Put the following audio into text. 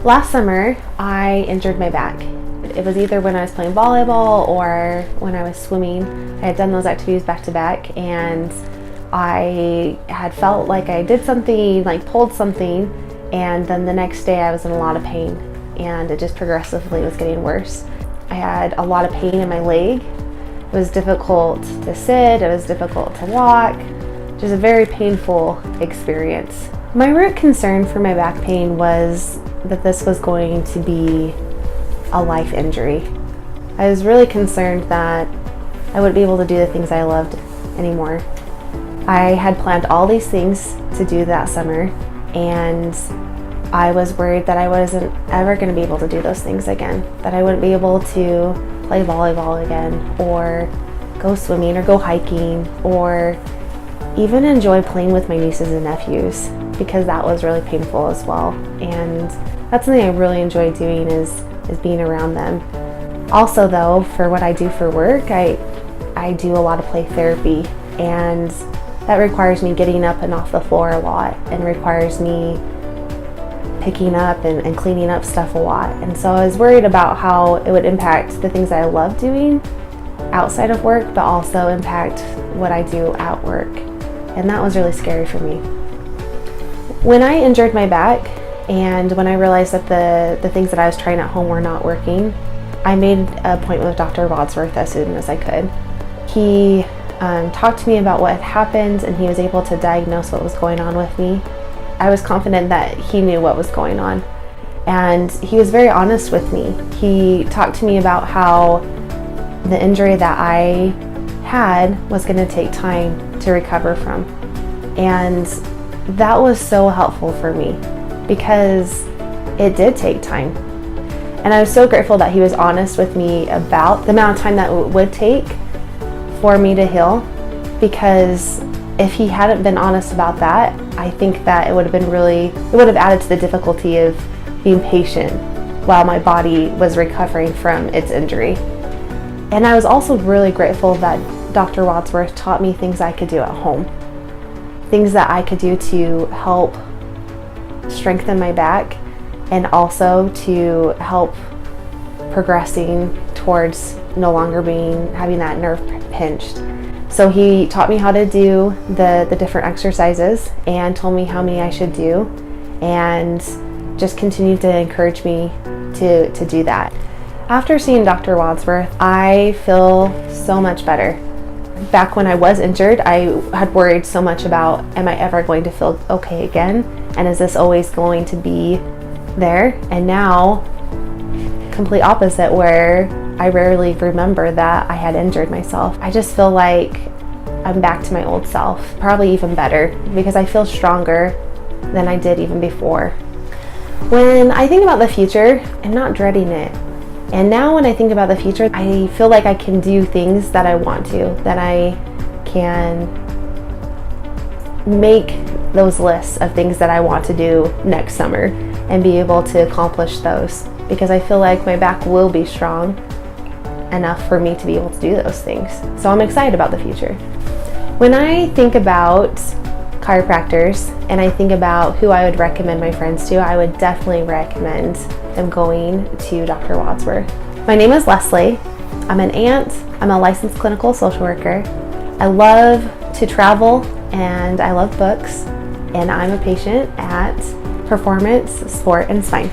Last summer, I injured my back. It was either when I was playing volleyball or when I was swimming. I had done those activities back to back, and I had felt like I did something, like pulled something, and then the next day I was in a lot of pain, and it just progressively was getting worse. I had a lot of pain in my leg. It was difficult to sit, it was difficult to walk, just a very painful experience. My root concern for my back pain was that this was going to be a life injury. I was really concerned that I wouldn't be able to do the things I loved anymore. I had planned all these things to do that summer, and I was worried that I wasn't ever going to be able to do those things again, that I wouldn't be able to play volleyball again, or go swimming, or go hiking, or even enjoy playing with my nieces and nephews, because that was really painful as well. And that's something I really enjoy doing is being around them. Also though, for what I do for work, I do a lot of play therapy, and that requires me getting up and off the floor a lot, and requires me picking up and cleaning up stuff a lot. And so I was worried about how it would impact the things I love doing outside of work, but also impact what I do at work. And that was really scary for me. When I injured my back, and when I realized that the things that I was trying at home were not working, I made an appointment with Dr. Wadsworth as soon as I could. He talked to me about what had happened, and he was able to diagnose what was going on with me. I was confident that he knew what was going on, and he was very honest with me. He talked to me about how the injury that I had was going to take time to recover from, and that was so helpful for me because it did take time. And I was so grateful that he was honest with me about the amount of time that it would take for me to heal, because if he hadn't been honest about that, I think that it would have added to the difficulty of being patient while my body was recovering from its injury. And I was also really grateful that Dr. Wadsworth taught me things I could do at home, things that I could do to help strengthen my back, and also to help progressing towards no longer having that nerve pinched. So he taught me how to do the different exercises and told me how many I should do, and just continued to encourage me to do that. After seeing Dr. Wadsworth, I feel so much better. Back when I was injured, I had worried so much about, am I ever going to feel okay again? And is this always going to be there? And now, complete opposite, where I rarely remember that I had injured myself. I just feel like I'm back to my old self, probably even better, because I feel stronger than I did even before. When I think about the future, I'm not dreading it. And now when I think about the future, I feel like I can do things that I want to, that I can make those lists of things that I want to do next summer and be able to accomplish those, because I feel like my back will be strong enough for me to be able to do those things. So I'm excited about the future. When I think about chiropractors and I think about who I would recommend my friends to, I would definitely recommend them going to Dr. Wadsworth. My name is Leslie. I'm an aunt. I'm a licensed clinical social worker. I love to travel and I love books, and I'm a patient at Performance, Sport, and Spine.